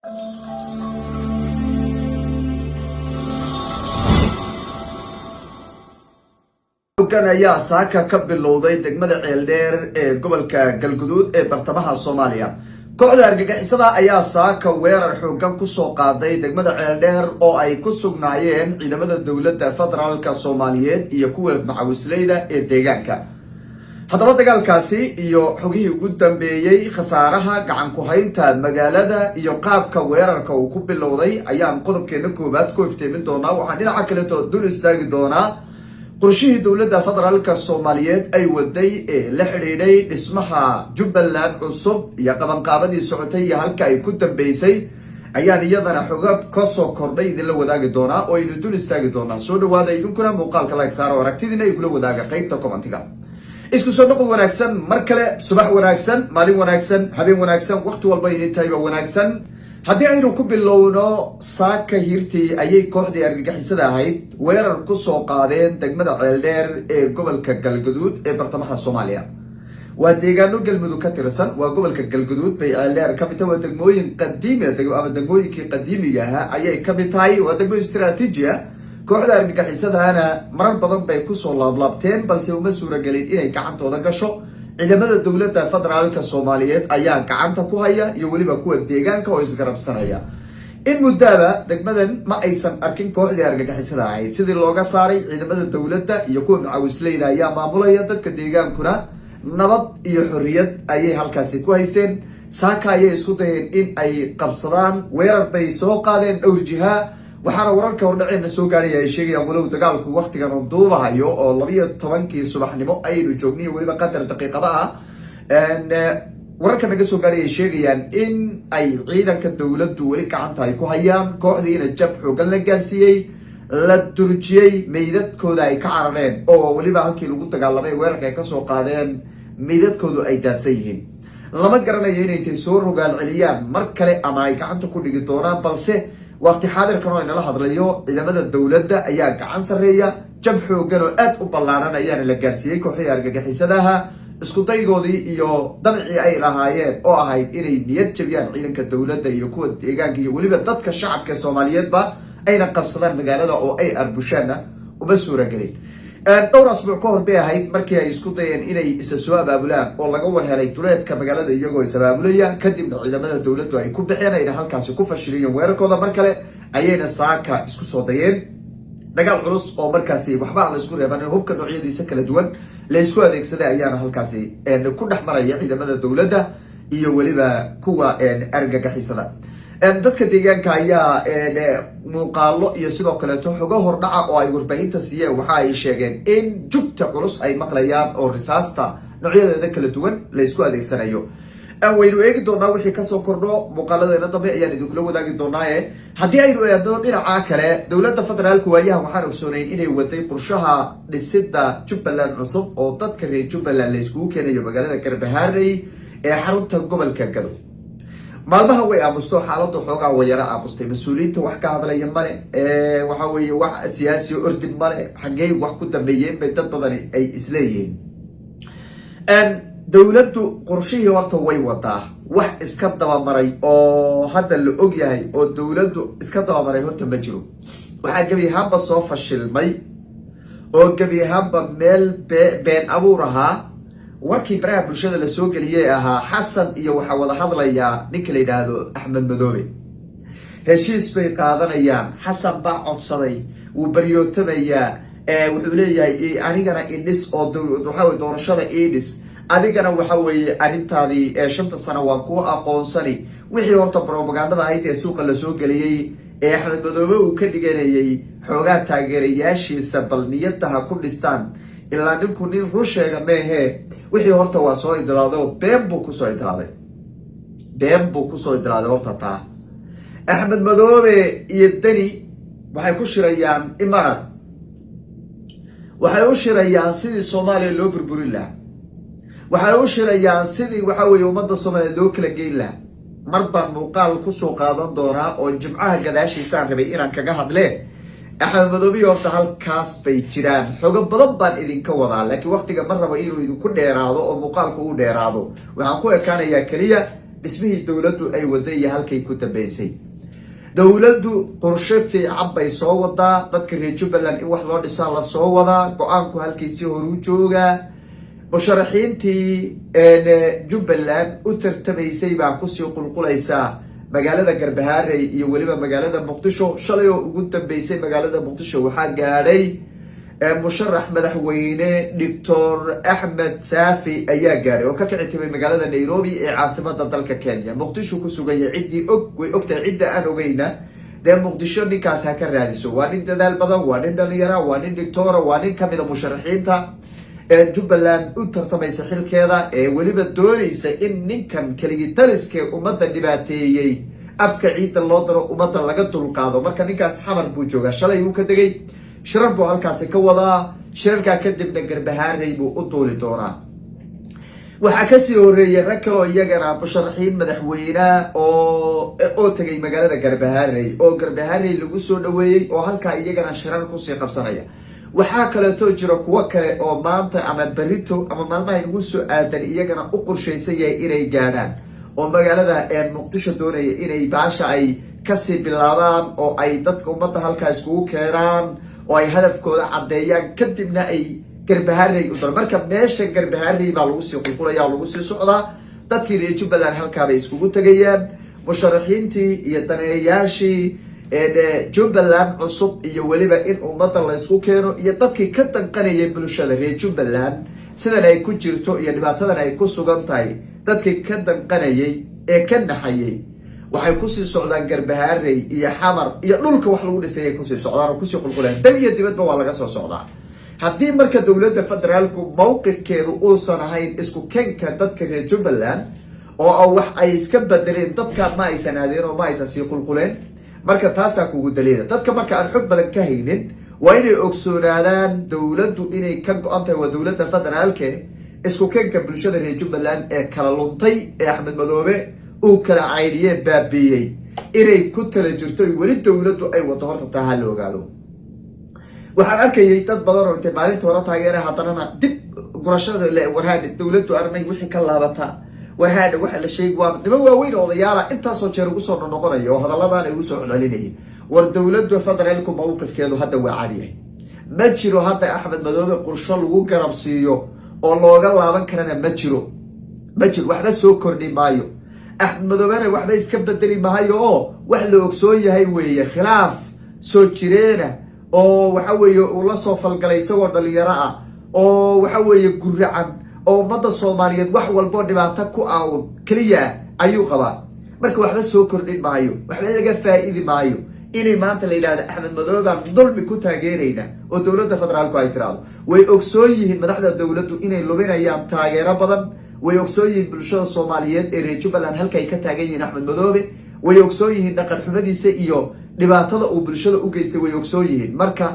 Kan ayaa saaka ka bilowday degmada Ceeldheer ee gobolka Galgaduud ee bartamaha Soomaaliya. Kooxda argagixisada ayaa saaka weerar xooggan ku soo qaaday degmada Ceeldheer oo ay ku sugnaayeen ciidamada dawladda federaalka Soomaaliyeed iyo kuwa macawisleyda ee deegaanka. Haddaba dagaalkaasi iyo xogihii ugu dambeeyay khasaaraha gacan ku haynta magaalada iyo qaabka weerarka uu ku bilowday ayaan qodobkeena koobaad ku iftiimin doonaa. Waxaan dhinaca kale dul istaagi doonaa qorshihii dawladda federaalka Soomaaliyeed ay waday ee la xiriiray dhismaha Jubbaland cusub iyo qabanqaabadii socotay iyo halka ay ku dambeysay ayaan iyadana xogab ka soo kordhay idinla wadaagi doonaa oo aynu dul istaagi doonaa. Soo dhawaada idinkuna muuqaalka like saaro aragtidiina igula wadaaga qaybta commentiga. isku soo noqod wanaagsan mar kale, subax wanaagsan, maalin wanaagsan, habeen wanaagsan, waqti walba inay tahay wanaagsan. haddii aynu ku bilowno saaka hirtii ayay kooxdii argagixisada ahayd weerar ku soo qaadeen degmada Ceeldheer ee gobolka Galgaduud ee bartamaha Soomaaliya. waa deegaano galmudug ka tirsan, waa gobolka Galgaduud bay Ceeldheer ka mid tahay, waa degmooyin qadiimi ah ama degmooyinkii qadiimiga ahaa ayay ka mid tahay, waa degmo istiraatiiji ah. kooxda argagixisadaana marar badan bay ku soo laablaabteen balse uma suuragelin inay gacantooda gasho. ciidamada dawladda federaalka Soomaaliyeed ayaa gacanta ku haya iyo waliba kuwa deegaanka oo isgarabsanaya. in muddaaba degmadan ma aysan arkin kooxdii argagixisada ahayd sidii looga saaray. ciidamada dawladda iyo kuwa macawisleyda ayaa maamulaya, dadka deegaankuna nabad iyo xorriyad ayay halkaasi ku haysteen. saaka ayay isku dayeen in ay qabsadaan, weerar bay soo qaadeen dhowr jiha. waxaana wararka hordhaceena soo gaaraya ay sheegayaan walow dagaalku waqtigan uu duubahayo oo 12 subaxnimo aynu joognay waliba qadar daqiiqada ah. wararka naga soo gaaraya ay sheegayaan in ay ciidanka dawladdu weli gacanta ay ku hayaan, kooxdiina jab xoogan la gaarsiiyey, la durjiyey, meydadkooda ay ka carareen oo waliba halkii lagu dagaalamay weerarka ay kasoo qaadeen meydadkoodu ay daadsan yihiin. lama garanayo inay tay soo rogaal celiyaan mar kale ama ay gacanta ku dhigi doonaan, balse waqti xaadirkan oo inala hadlayo ciidamada dawladda ayaa gacan sareeya. jab xoogan oo aad u ballaaran ayaana la gaarsiiyey kooxdii argagixisadaha. isku daygoodii iyo dabcii ay lahaayeen oo ahayd inay niyad jabiyaan ciidanka dawladda iyo kuwa deegaanka iyo weliba dadka shacabka Soomaaliyeedba ayna qabsadaan magaalada oo ay arbushaana uma suuragelin. dhowr asbuuc ka hor bay ahayd markii ay isku dayeen inay isa soo abaabulaan oo laga warhelay duleedka magaalada iyagoo is abaabulaya, kadibna ciidamada dawladdu ay ku bixeen ayna halkaasi ku fashiliyeen weerarkooda. mar kale ayayna saaka isku soo dayeen dagaal culus oo markaasi waxba aan la isku reeban, hubka noocyadiisa kala duwan la isku adeegsaday ayaana halkaasi ku dhex maraya ciidamada dawladda iyo weliba kuwa argagixisada. dadka deegaanka ayaa muuqaalo iyo sidoo kaleeto xogo hordhaca oo ay warbaahinta siiyeen waxa ay sheegeen in jugta culus ay maqlayaan oo risaasta noocyadeeda kala duwan la isku adeegsanayo. waynu eegi doonaa wixii kasoo kordho muuqaaladeena dambe ayaan idinkula wadaagi doonaaye. haddii aynu eedno dhinaca kale, dowladda federaalka waayahan waxaan ogsoonayn inay waday qorshaha dhisida Jubbaland cusub oo dadka reer Jubbaland la iskugu keenayo magaalada Garbaharey ee xarunta gobolka Gado. maalmaha way aamusto, xaaladda xoogaa way yara aamustay, mas-uuliyiinta wax ka hadlaya male, waxa weeye wax siyaasi ordin male, xaggey wax ku dambeeyeen bay dad badani ay isleeyihiin. dawladdu qorshihii horta way wadaa, wax iska dabamaray oo hadda la og yahay oo dawladdu iska dabamaray horta ma jiro. waxaa gebi ahaanba soo fashilmay oo gebi ahaanba meel been abuur ahaa. warkii baraha bulshada la soo geliyay ahaa xasan iyo waxa wada hadlaya ninka la yiraahdo Axmed Madoobe. heshiis bay qaadanayaan, xasan baa codsaday, wuu baryootamaya, wuxuu leeyahay anigana indhis oo waxa weeye doorashada idis, adigana waxa weeye arintaadii 5 sano waan ku aqoonsani. wixii horta propagandada ahayd ee suuqa la soo geliyay ee Axmed Madoobe uu ka dhiganayay xoogaa taageerayaashiisa bal niyadaha ku dhistaan ilaa ninku nin run sheega meehe. wixii horta waa soo idilaaday, been buu ku soo idilaaday horta taa. Axmed Madoobe iyo Dani waxay ku shirayaan Imaaraat, waxay u shirayaan sidii Soomaaliya loo burburin lahaa, waxay u shirayaan sidii waxa weeye ummadda Soomaaliyeed loo kala geyn lahaa. mar baan muuqaal ku soo qaadan doonaa oo jimcaha gadaashiisaan rabay inaan kaga hadle. Axmed Madoobe horta halkaas bay jiraan, xogo badan baan idinka wadaa, laakiin waqtiga ma rabo inuu idinku dheeraado oo muuqaalku u dheeraado. waxaan ku ekaanayaa kaliya dhismihii dowladdu ay waday iyo halkay ku dambeysay. dowladdu qorshe fiican bay soo wadaa, dadka reer Jubbaland in wax loo dhisaa la soo wadaa, go-aanku halkiisii horu joogaa. musharaxiintii Jubbaland u tartamaysay baa kusii qulqulaysaa magaalada Garbaharey iyo weliba magaalada Muqdisho. shalay oo ugu dambeysay magaalada Muqdisho waxaa gaadhay musharax madaxweyne Dr. Axmed Saafi ayaa gaadhay oo ka kicitay magaalada Nairobi ee caasimada dalka Kenya. Muqdisho ku sugaya cidii way ogtahay cidda aan ogeyna dee Muqdisho ninkaas ha ka raadiso. waa nin dadaal badan, waa nin dhalinyaro, waa nin doctor, waa nin kamid ah musharaxiinta Jubbaland u tartamaysa xilkeeda ee weliba doonaysa in ninkan keligii taliskee ummadda dhibaateeyey afka ciidda loo daro ummadda laga dulqaado. marka ninkaas xamar buu joogaa, shalay uu ka degay shirar buu halkaasi ka wadaa. shirarkaa kadibna Garbaharey buu u duuli doonaa. waxaa kasii horeeyay rag kaloo iyagana musharaxiin madaxweyne oo tegay magaalada Garbaharey oo Garbaharey lagu soo dhaweeyey oo halkaa iyagana shirar kusii qabsanaya. waxaa kaleeto jira kuwo kale oo maanta ama berito ama maalmaha ugu soo aadan iyagana u qorshaysan yahay inay gaadhaan oo magaalada Muqdisho doonaya inay baasha ay kasii bilaabaan oo ay dadka ummadda halkaa iskugu keenaan oo ay hadafkooda caddeeyaan kadibna ay Garbaharey u daro. marka meesha Garbaharey baa lagu sii qulqulaya oo lagu sii socdaa. dadkii reer Jubbaland halkaa bay iskugu tegayaan, musharaxiintii iyo daneeyayaashii Jubbaland cusub iyo weliba in ummadda la isku keeno iyo dadkii ka danqanayay bulshada reer Jubbaland sidan ay ku jirto iyo dhibaatadan ay ku sugan tahay. dadkii ka danqanayay ee ka naxayay waxay kusii socdaan Garbaharey iyo xamar iyo dhulka wax lagu dhisay kusii socdaan oo kusii qulquleen. dal iyo dibadba waa laga soo socdaa. haddii marka dowladda federaalku mowqifkeedu uusan ahayn isku keenka dadka reer Jubbaland oo wax ay iska bedeleen, dadka ma aysan aadeen oo ma aysan sii qulquleen. marka taasaa kugu daliila. dadka marka aan xog badan ka haynin waa inay ogsoonaadaan dowladdu inay ka go-an tahay. waa dowladda federaalke isku keenka bulshada reer Jubbaland ee kala luntay ee Axmed Madoobe uu kala caydhiyee baabiiyey inay ku tala jirto weli dowladdu ay wado. horta taa ha la ogaado. waxaan arkayay dad badan oo intay maalinta hore taageera haddana dib gurashada warhaadha dowladdu arnay wixii ka laabata warhaadha waxa la sheegay waa niman waaweyn oo odayaala intaasoo jeer ugu soo noqonaya oo hadalladan ay ugu soo celcelinayeen. war dowladdu federaalku mowqifkeedu hadda waa caadiyahay. ma jiro hadda Axmed Madoobe qorsho lagu garab siiyo oo looga laaban karana ma jiro. waxba soo kordhi maayo. Axmed Madoobena waxba iska bedeli maayo oo wax la ogsoon yahay weeye khilaaf soo jireena oo waxa weeye uu la soo falgalay isagoo dhalinyaro ah oo waxa weeye guracan oo ummadda Soomaaliyeed wax walbo dhibaato ku aawun kaliya ayuu qabaa. marka waxba soo kordhin maayo, waxba laga faa'iidi maayo inay maanta la yiraahdo Axmed Madoobe dulmi ku taageerayna oo dowladda federaalku ay tiraado. way ogsoon yihiin madaxda dowladdu inay lubinayaan taageero badan. way ogsoon yihiin bulshada Soomaaliyeed ee reer Jubbaland halkay ka taagan yihiin Axmed Madoobe. way ogsoon yihiin dhaqan xumadiisa iyo dhibaatada uu bulshada u geystay. way ogsoon yihiin. marka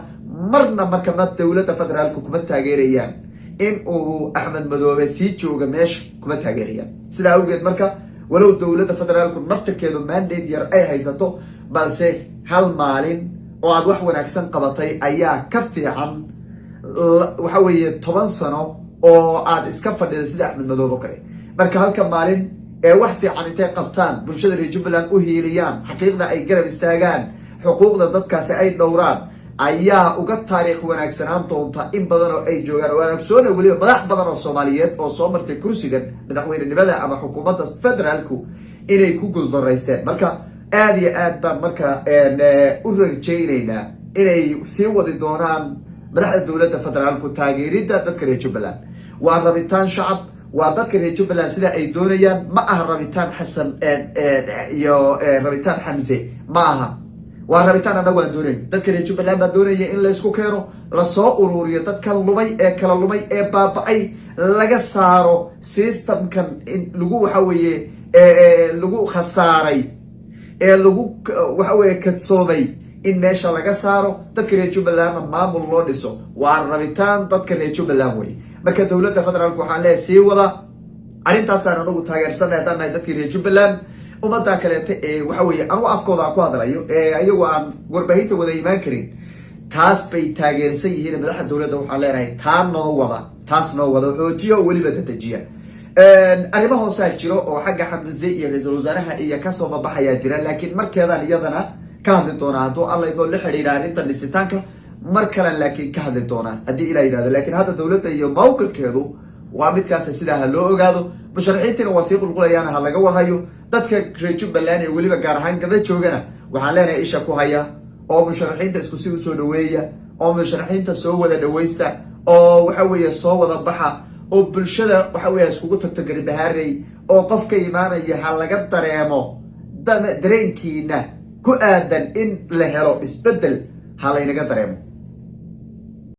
ma dowladda federaalku kuma taageerayaan in uu Axmed Madoobe sii jooga meesha, kuma taageerayaan. sidaa awgeed marka walow dowladda federaalku naftirkeedu mandate yar ay haysato, balse hal maalin oo aad wax wanaagsan qabatay ayaa ka fiican waxa weeye 10 sano oo aad iska fadhida sida Axmed Madoobe kale. marka halka maalin ee wax fiican intay qabtaan bulshada reer Jubbaland u hiiliyaan, xaqiiqda ay garab istaagaan, xuquuqda dadkaasi ay dhowraan, ayaa uga taariikh wanaagsanaan doonta in badan oo ay joogaan. wanaagsoona weliba madax badan oo Soomaaliyeed oo soo martay kursigan madaxweynenimada ama xukuumadda federaalku inay ku guuldareysteen. marka aad iyo aad baan marka u rajaynaynaa inay sii wadi doonaan madaxda dowladda federaalku taageeridda dadka reer Jubbaland. waa rabitaan shacab, waa dadka reer Jubbaland sida ay doonayaan. ma aha rabitaan xasan iyo rabitaan xamse, ma aha. waa rabitaan anagu aan doonayn. dadka reer Jubbaland baa doonaya in la isku keeno, la soo ururiyo dadka lumay ee kala lumay ee baaba'ay, laga saaro systemkan lagu waxa weeye lagu khasaaray ee lagu waxa weeye kadsoomay in meesha laga saaro. dadka reer Jubbaland maamul loo dhiso. waa rabitaan dadka reer Jubbaland way. marka dowladda federaalku waxaan leeyahay sii wada arrintaasaan anagu taageersanahay haddaan nahay dadkii reer Jubbaland. ummadda kaleeta ee waxa weeye anigu afkooda aan ku hadlayo ee ayagu aan warbaahinta wada imaan karin, taas bay taageersan yihiin madaxda dowladda. waxaan leenahay taas noo wada xoojiya oo weliba dedejiya. arrimo hoosaa jiro oo xagga xamse iyo ra-iisul wasaaraha iyo kasoo babaxayaa jira laakiin markeedaan iyadana ka hadli doonaa hadduu alla idoo la xidhiidha arrinta dhisitaanka mar kalen laakiin ka hadli doonaa haddii ilaa yidhahdo laakiin hadda dowladda iyo mawqifkeedu waa midkaas sidaa ha loo ogaado musharaxiintiina waa sii qulqulayaana ha laga warhayo dadka reer Jubbaland ee weliba gaar ahaan gada joogana waxaan leenahay isha ku haya oo musharaxiinta isku si u soo dhaweeya oo musharaxiinta soo wada dhaweysta oo waxa weeye soo wada baxa oo bulshada waxa weeye iskugu tagto garbahaarey oo qofka imaanaya ha laga dareemo dareenkiina ku aadan in la helo isbedel ha laynaga dareemo